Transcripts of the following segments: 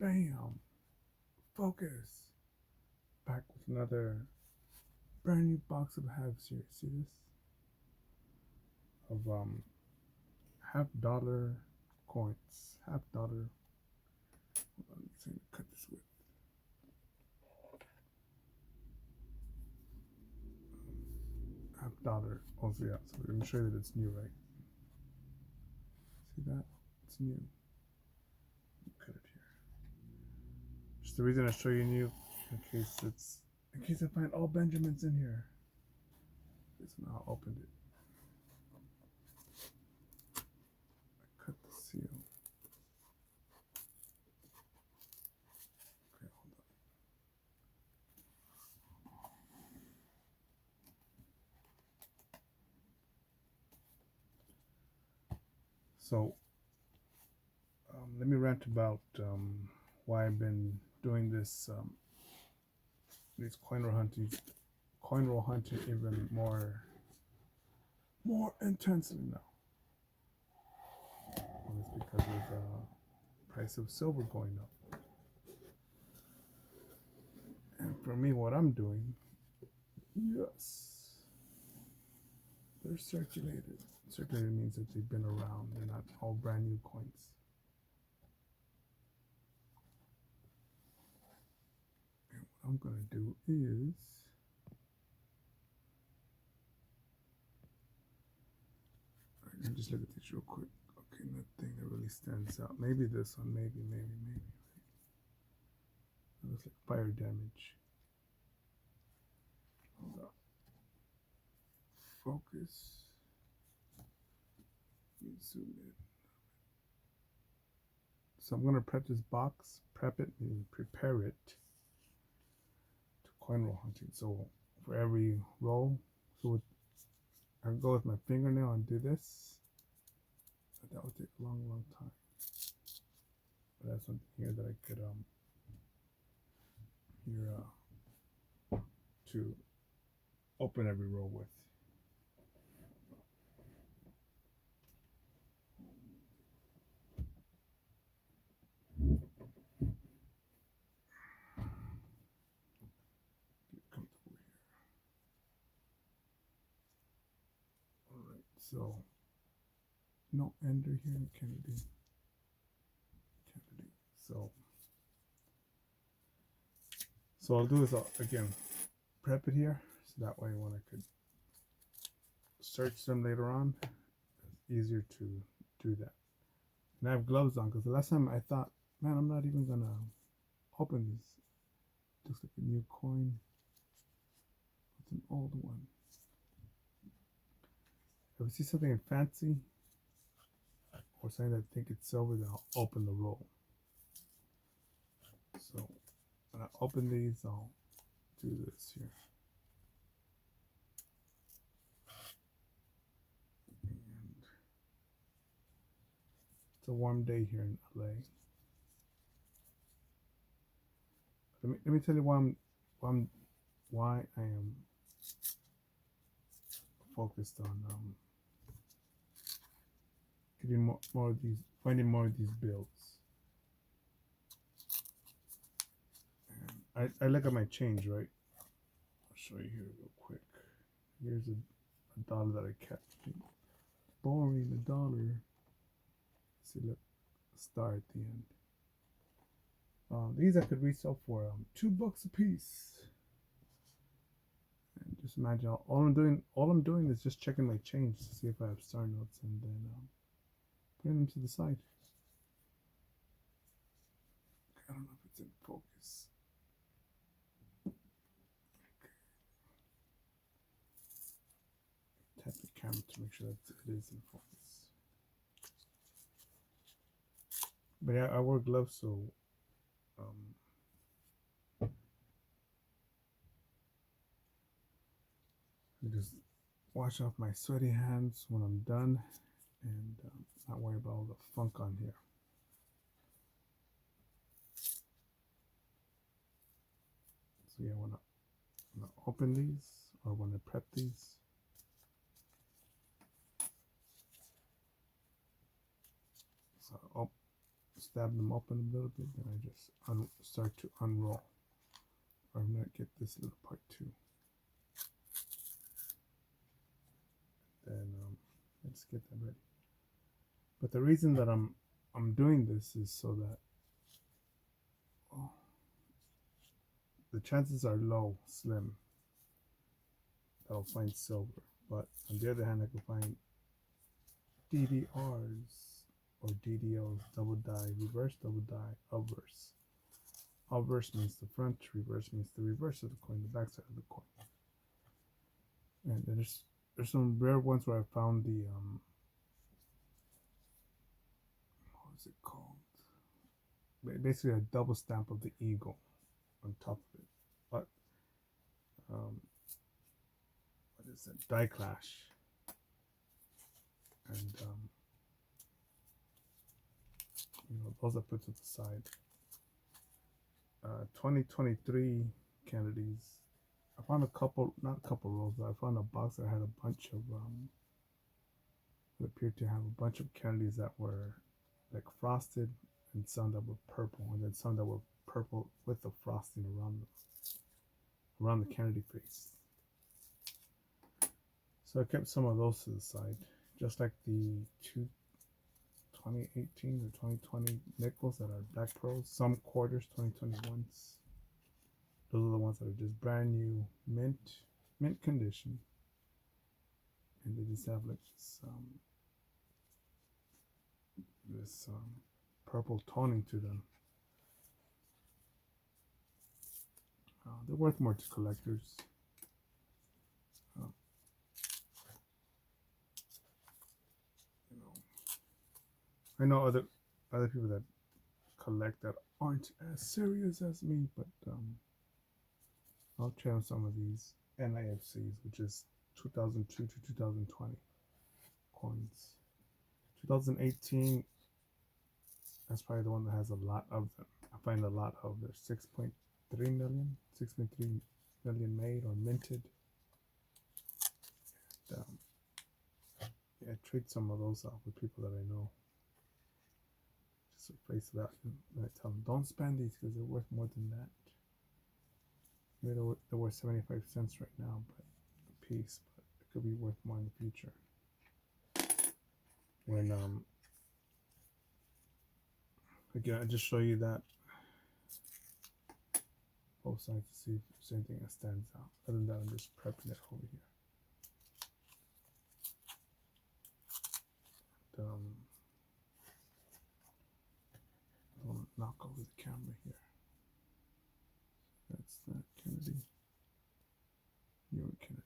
Bam! Focus! Back with another brand new box of halves here. See this? Of $half coins. $half. Hold on, I'm to cut this with. $half. Also, yeah. So let me show you that it's new, right? See that? It's new. Cut it here. Just the reason I show you new, in case I find all Benjamins in here. This one I opened it. I cut the seal. Okay, hold on. So let me rant about why I've been doing this these coin roll hunting even more intensely now. And it's because of the price of silver going up. And for me, what I'm doing, yes, they're circulated. Circulated means that they've been around. They're not all brand new coins. And what I'm going to do is just look at this real quick. Okay, nothing that really stands out. Maybe this one, maybe. It looks like fire damage. Hold up. Focus. Zoom in. So I'm gonna prep this box. Prep it, meaning prepare it to coin roll hunting. So for every roll, I go with my fingernail and do this. But that would take a long time. But that's something here that I could to open every roll with. Get comfortable here. Alright, so no ender here, Kennedy. So I'll do this again, prep it here, so that way when I could search them later on, it's easier to do that. And I have gloves on, because the last time I thought, man, I'm not even gonna open this. It looks like a new coin. It's an old one. If I see something fancy, or something that I think it's silver, then I'll open the roll. So when I open these, I'll do this here. And it's a warm day here in LA. Let me tell you why I am focused on getting more of these, finding more of these builds. And I look at my change, right? I'll show you here real quick. Here's a dollar that I kept. Boring, a dollar. See, look, a star at the end. These I could resell for $2 a piece. And just imagine all I'm doing is just checking my change to see if I have star notes, and then putting them to the side. I don't know if it's in focus. Okay. Tap the camera to make sure that it is in focus. But yeah, I wear gloves, so I just wash off my sweaty hands when I'm done, and not worry about all the funk on here. So yeah, when I open these, or when I prep these, stab them open a little bit, then I just start to unroll. Or I'm gonna get this little part too. Then let's get that ready. But the reason that I'm doing this is so that the chances are low, slim, that I'll find silver. But on the other hand, I can find DDRs or DDOs, double die, reverse double die, obverse. Obverse means the front, reverse means the reverse of the coin, the back side of the coin. And there's some rare ones where I found the what is it called? Basically a double stamp of the eagle on top of it. But what is it? Die Clash. And those I put to the side. 2023 Kennedys. I found a couple, not a couple rolls, but I found a box that had a bunch of it appeared to have a bunch of Kennedys that were like frosted, and some that were purple, and then some that were purple with the frosting around the Kennedy face. So I kept some of those to the side, just like the 2018 or 2020 nickels that are black pearls, some quarters, 2021s. Those are the ones that are just brand new, mint condition, and they just have like this purple toning to them. They're worth more to collectors. I know other people that collect that aren't as serious as me, but I'll try on some of these NIFCs, which is 2002 to 2020 coins. 2018, that's probably the one that has a lot of them. I find a lot of. There's 6.3 million made or minted. And, yeah, I trade some of those out with people that I know. Just for face value. And I tell them, don't spend these because they're worth more than that. Maybe they're worth 75 cents right now, but a piece, but it could be worth more in the future. When again, I just show you that both sides to see if there's anything that stands out. Other than that, I'm just prepping it over here. And, I'll knock over the camera here. That's that Kennedy. York Kennedy.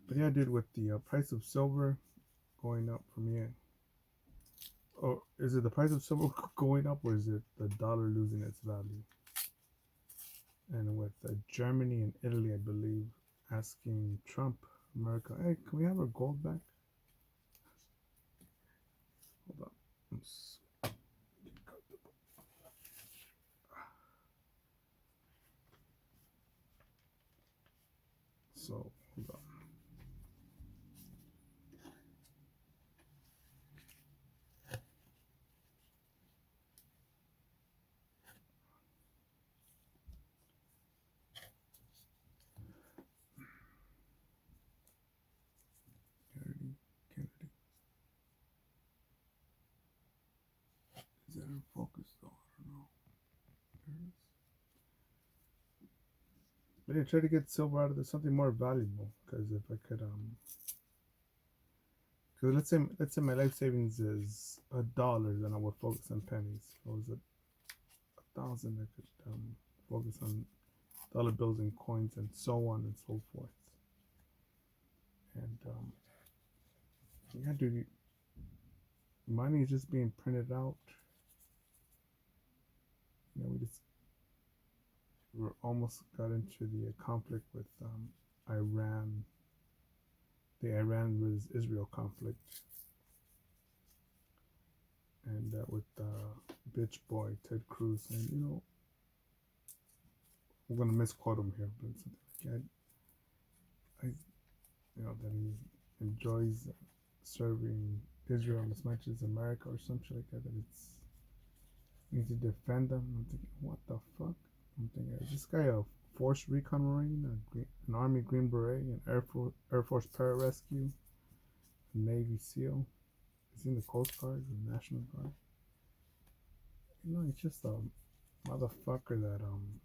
But yeah, I did with the price of silver going up for me. Or is it the price of silver going up, or is it the dollar losing its value? And with Germany and Italy, I believe, asking Trump, America, hey, can we have our gold back? Hold on. So, hold on. Kennedy. Is that in focus though? I don't know. There it is. But yeah, try to get silver out of there, something more valuable. Because if I could, because let's say my life savings is $1, then I would focus on pennies. If it was 1,000, I could focus on dollar bills and coins and so on and so forth. And yeah, dude, money is just being printed out. You know, we're almost got into the conflict with Iran, the Iran versus Israel conflict, and with bitch boy Ted Cruz, and you know, I'm gonna misquote him here, but something like I you know, that he enjoys serving Israel as much as America or something like that. That it's we need to defend them. I'm thinking, what the fuck? I'm thinking, is this guy a Force Recon Marine, an Army Green Beret, an Air Force Pararescue, a Navy SEAL? Is he in the Coast Guard, the National Guard? You know, he's just a motherfucker that I don't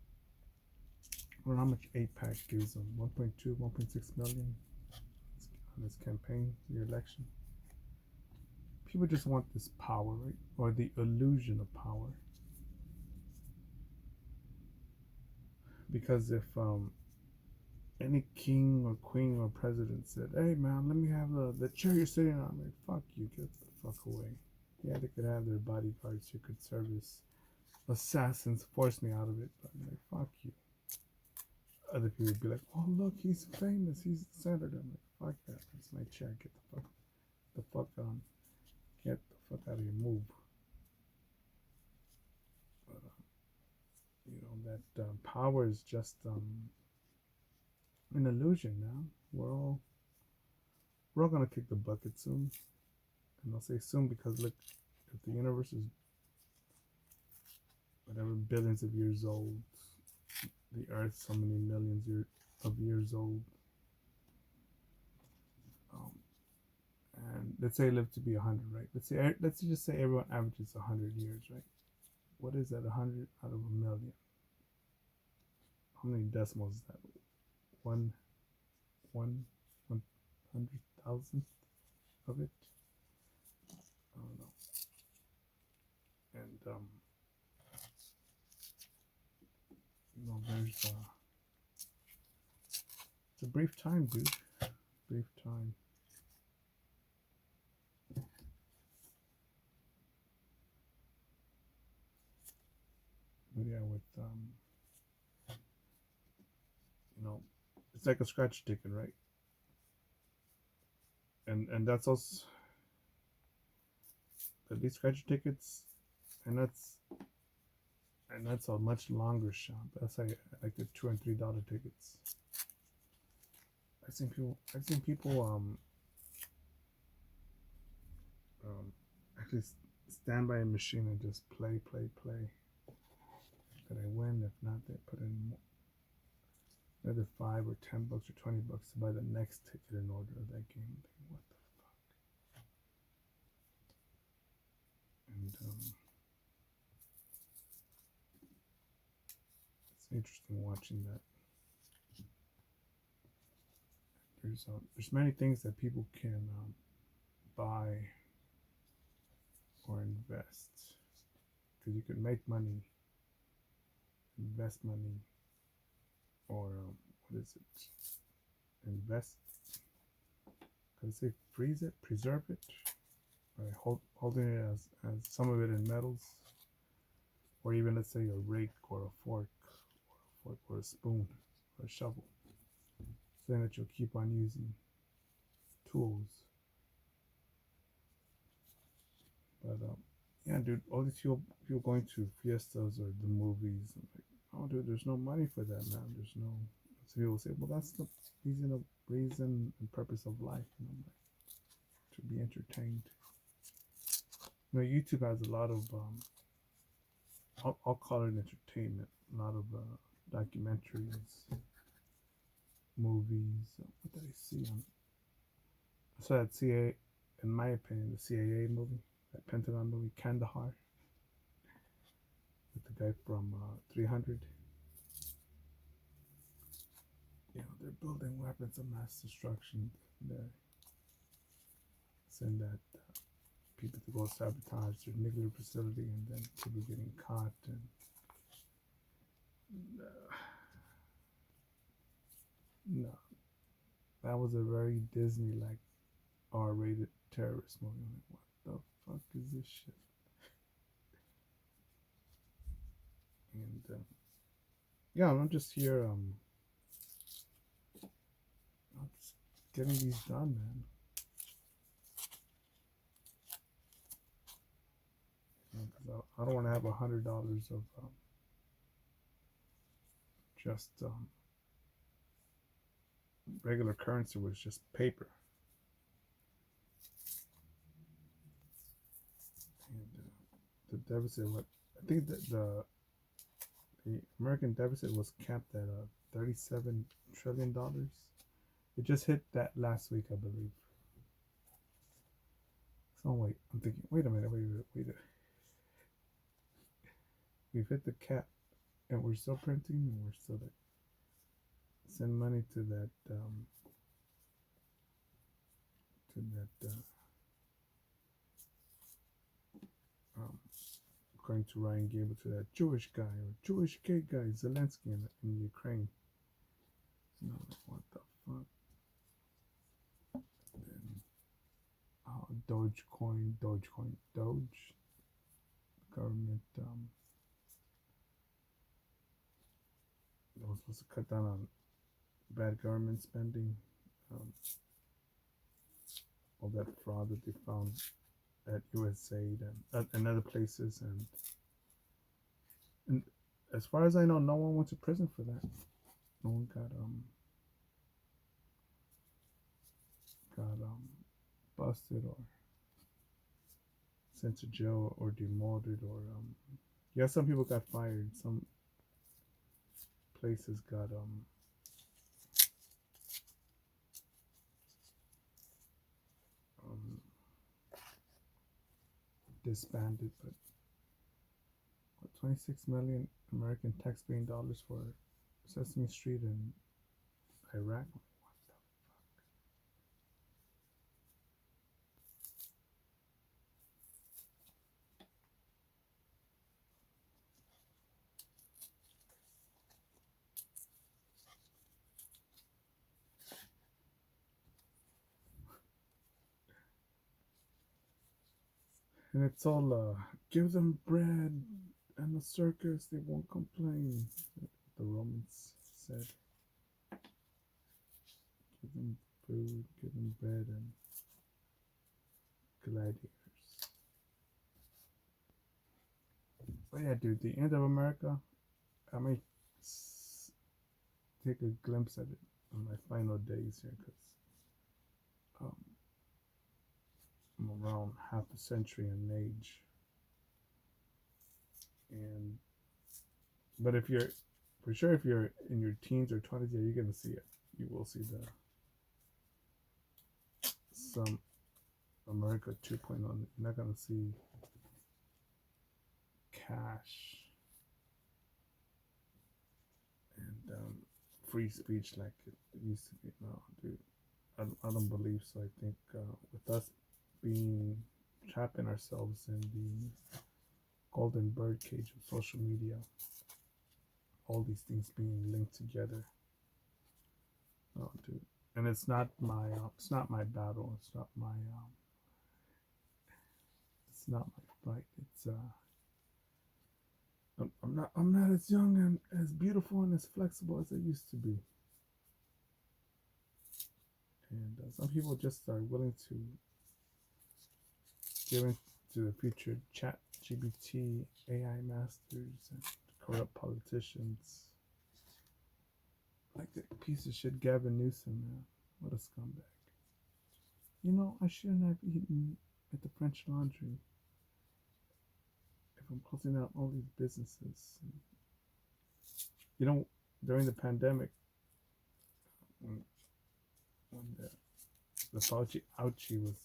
know how much AIPAC gives him. 1.2, 1.6 million on his campaign, the election. People just want this power, right? Or the illusion of power. Because if any king or queen or president said, "Hey man, let me have the chair you're sitting on," I'm like, fuck you, get the fuck away. Yeah, they could have their bodyguard, Secret Service assassins force me out of it, but I'm like, fuck you. Other people would be like, "Oh look, he's famous, he's the senator." I'm like, fuck that, that's my chair, get the fuck on. Get the fuck out of here, move. But you know that power is just an illusion now. We're all gonna kick the bucket soon. And I'll say soon because look, if the universe is whatever billions of years old, the earth so many millions of years old, and let's say live to be 100, right? Let's just say everyone averages 100 years, right? What is that? 100 out of a million? How many decimals is that? 1/100,000 of it. I don't know. And you know, there's it's a brief time, dude. Brief time. But yeah, with you know, it's like a scratch ticket, right? And that's also these scratch tickets, and that's a much longer shot. That's like the $2 and $3 tickets. I've seen people actually stand by a machine and just play. That I win. If not, they put in another $5 or $10 or $20 to buy the next ticket in order of that game. What the fuck? And it's interesting watching that. There's many things that people can buy or invest, because you can make money, invest money, or what is it? Invest. Can I say freeze it, preserve it, right? Holding it as some of it in metals, or even let's say a rake or a fork, or a spoon or a shovel, saying that you'll keep on using tools. But yeah, dude, all these people going to fiestas or the movies, I'm like, oh, dude, there's no money for that, man. There's no. So people say, well, that's the reason and purpose of life. And I'm like, to be entertained. You know, YouTube has a lot of I'll call it entertainment. A lot of documentaries, movies. What did I see on? I saw that CIA, in my opinion, the CIA movie, that Pentagon movie, Kandahar, with the guy from 300. You know, they're building weapons of mass destruction. They're saying that people to go sabotage their nuclear facility, and then people getting caught. And no, that was a very Disney-like R-rated terrorist movie. I'm like, what the fuck is this shit? And yeah, I'm just here. I'm just getting these done, man. Because I don't want to have $100 of just regular currency, was just paper. the deficit. What I think that the American deficit was capped at $37 trillion. It just hit that last week, I believe. So wait, I'm thinking. Wait a minute. Wait. We've hit the cap, and we're still printing, and we're still like send money to that according to Ryan Gable, to that Jewish guy or Jewish gay guy Zelensky in Ukraine. You know, like, what the fuck? Then Doge. Government was supposed to cut down on bad government spending. All that fraud that they found at USAID and other places, and as far as I know, no one went to prison for that. No one got busted or sent to jail or demoted or yeah, some people got fired. Some places got disbanded, but 26 million American tax-paying dollars for Sesame Street in Iraq. And it's all give them bread and a circus, they won't complain. The Romans said, give them food, give them bread and gladiators. But yeah, dude, the end of America. I may take a glimpse at it on my final days here, because I'm around half a century in age. But if you're in your teens or 20s, yeah, you're gonna see it. You will see some America 2.0. You're not gonna see cash and free speech like it used to be. No, dude, I don't believe so. I think with us being trapping ourselves in the golden bird cage of social media, all these things being linked together. Oh, dude, and it's not my battle. It's not my fight. It's I'm not as young and as beautiful and as flexible as I used to be. And some people just are willing to give into the future chat GBT AI masters and corrupt politicians, like the piece of shit Gavin Newsom, man. What a scumbag. You know, I shouldn't have eaten at the French Laundry if I'm closing out all these businesses. You know, during the pandemic, when the Fauci ouchie was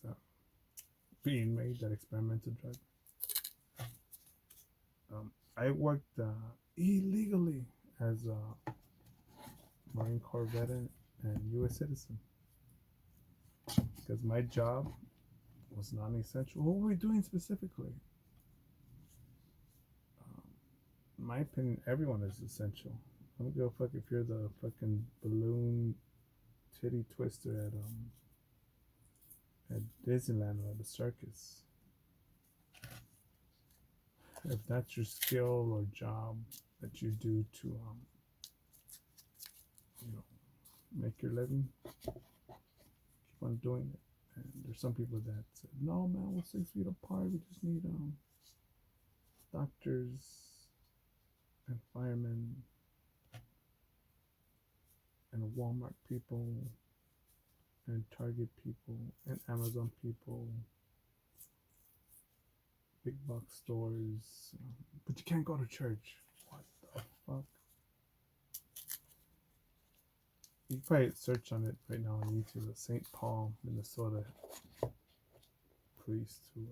being made, that experimental drug, I worked illegally as a Marine Corps veteran and U.S. citizen, because my job was non-essential. What were we doing specifically? In my opinion, everyone is essential. I don't give a fuck if you're the fucking balloon titty twister at Disneyland or the circus. If that's your skill or job that you do to make your living, keep on doing it. And there's some people that said, no man, we're 6 feet apart, we just need doctors and firemen and Walmart people and Target people and Amazon people big box stores, but you can't go to church. What the fuck? You can probably search on it right now on YouTube. The St. Paul, Minnesota priest who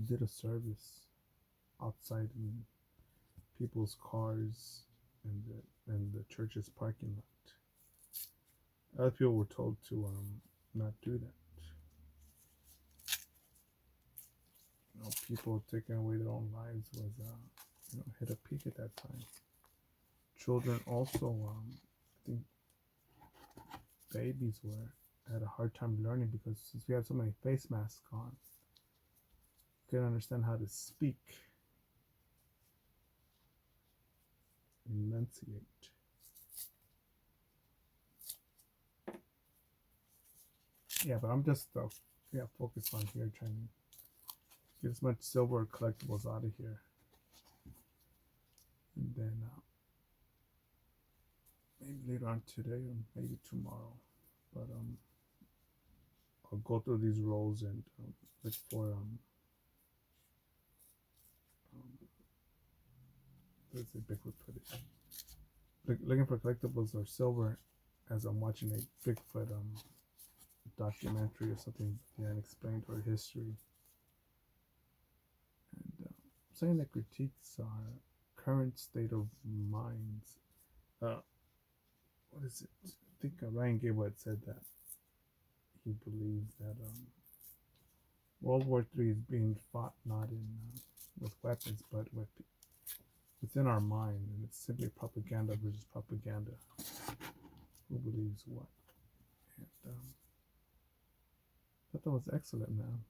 did a service outside in people's cars in the church's parking lot. Other people were told to not do that. People taking away their own lives was hit a peak at that time. Children also, I think babies had a hard time learning because since we had so many face masks on, couldn't understand how to speak, enunciate. Yeah, but I'm just focused on here trying to get as much silver collectibles out of here, and then maybe later on today or maybe tomorrow, but I'll go through these rolls and look for let's say Bigfoot footage. Looking for collectibles or silver as I'm watching a Bigfoot documentary or something, the unexplained or history. And saying that critiques our current state of minds. What is it? I think Ryan Gable had said that he believes that World War III is being fought not in with weapons, but within our mind, and it's simply propaganda versus propaganda. Who believes what? And I thought that was excellent, man.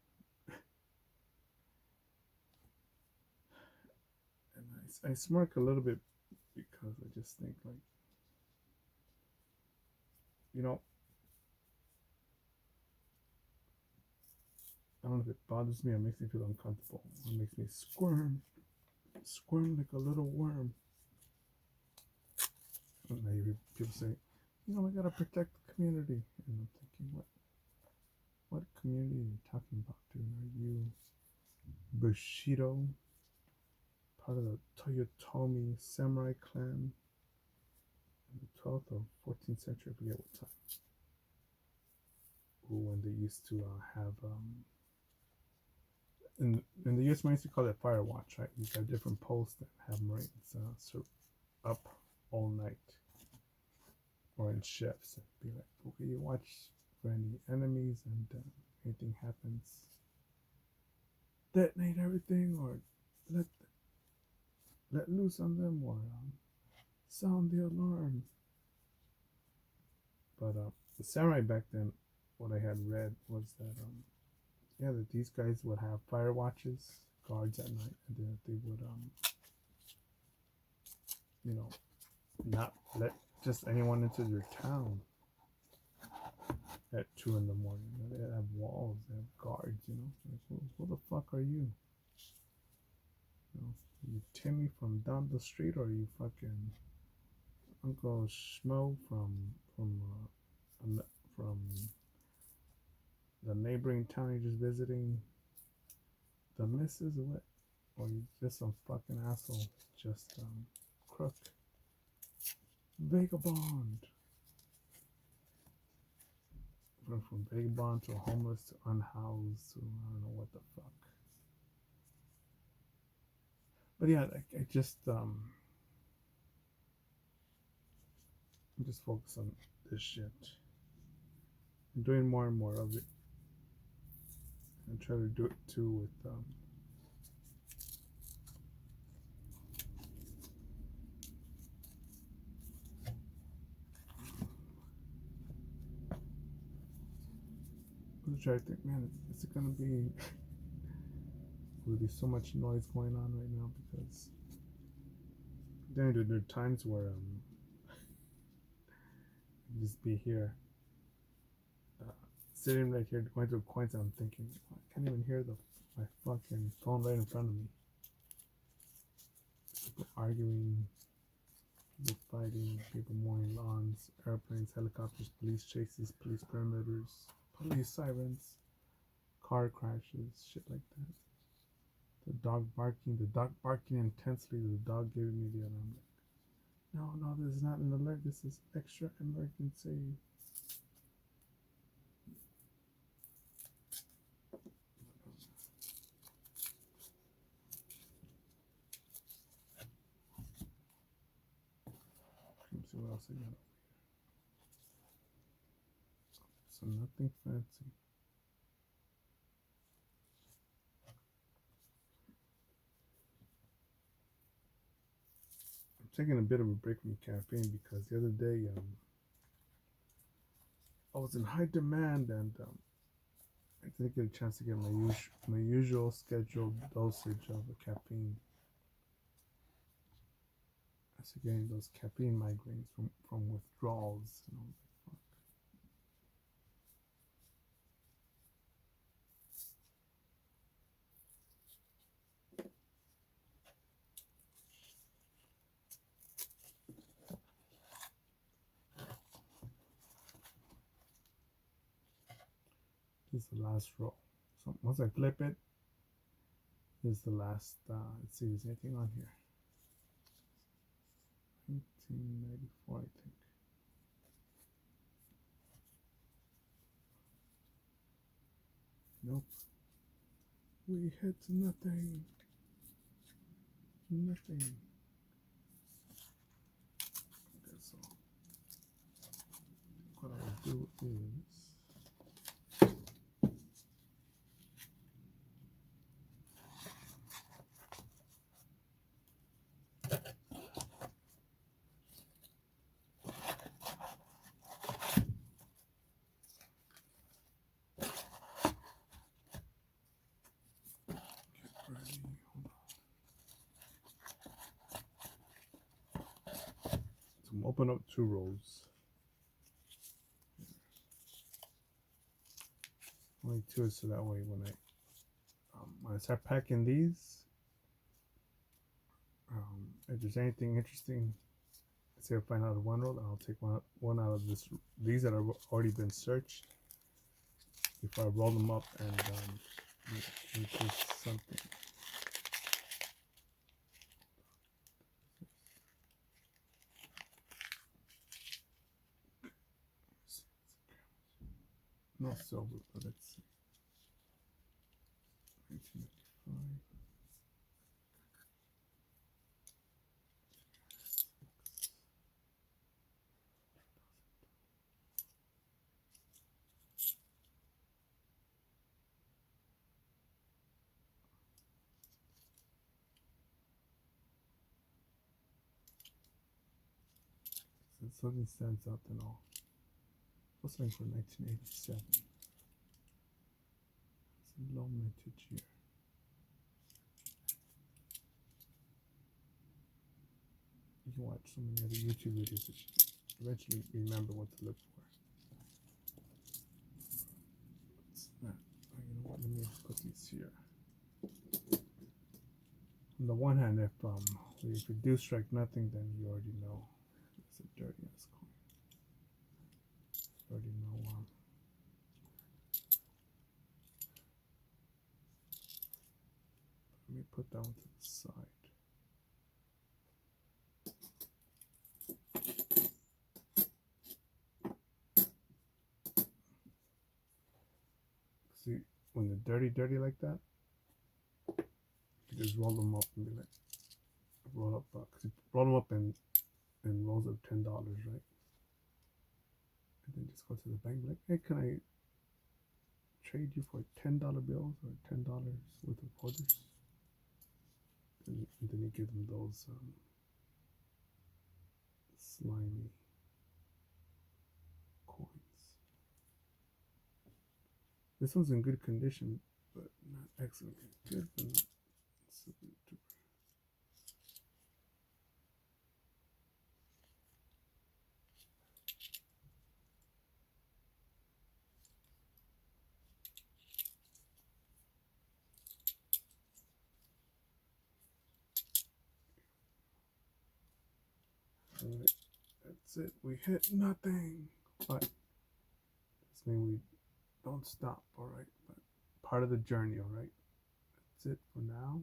And I smirk a little bit because I just think like, I don't know if it bothers me or makes me feel uncomfortable. It makes me squirm like a little worm. And maybe people say, we gotta protect the community. And I'm thinking, what community are you talking about, dude? Are you Bushido, part of the Toyotomi samurai clan in the 12th or 14th century? I forget what time. When they used to have in the U.S. we used to call it fire watch, right? You have different posts that have Marines up all night or in shifts. Be like, okay, you watch for any enemies, and anything happens, detonate everything or let loose on them or sound the alarm. But the samurai back then, what I had read was that that these guys would have fire watches, guards at night, and then they would not let just anyone into their town at 2 a.m. They have walls, they have guards, like, who the fuck are you? You Timmy from down the street, or are you fucking Uncle Schmo from the neighboring town you're just visiting? The missus, what? Or you just some fucking asshole, just crook, vagabond. From vagabond to homeless to unhoused to I don't know what the fuck. But yeah, I just I'm just focused on this shit. I'm doing more and more of it. And try to do it too with I'm trying to think, man, is it gonna be will be so much noise going on right now? Because then there are times where just be here sitting right here going through coins, and I'm thinking I can't even hear my fucking phone right in front of me. People arguing, people fighting, people mowing lawns, airplanes, helicopters, police chases, police perimeters, police sirens, car crashes, shit like that. The dog barking intensely. The dog giving me the alarm. No, this is not an alert. This is extra emergency. Let's see what else I got over here. So nothing fancy. I'm taking a bit of a break from caffeine because the other day I was in high demand and I didn't get a chance to get my usual scheduled dosage of caffeine. I was getting those caffeine migraines from withdrawals. And I was like, fuck. This is the last row. So once I flip it, this is the last. Let's see if there's anything on here. 1994, I think. Nope. We hit nothing. Nothing. Okay, so what I'll do is ready. Hold on. So I'm open up 2 rows. Only 2, so that way when I start packing these, if there's anything interesting, let's say I find out of 1 row, I'll take one out of these that have already been searched before I roll them up and make this something. No silver, but let's see. 1995. Since something stands out, then I'll what's something for 1987. It's a low mintage year. You can watch so many other YouTube videos that you eventually remember what to look for. What's that? Oh, you know what? Let me put these here. On the one hand, if you do strike nothing, then you already know it's a dirty ass coin. You already know. Let me put that one to the side. See, when they're dirty like that, you just roll them up and be like, roll them up in rolls of $10, right? And then just go to the bank, like, hey, can I trade you for $10 bills or $10 worth of quarters? And then you give them those slimy coins. This one's in good condition, but not excellent. Good, but not super duper. Alright, that's it. We hit nothing. But this means we don't stop, alright? But part of the journey, all right? That's it for now.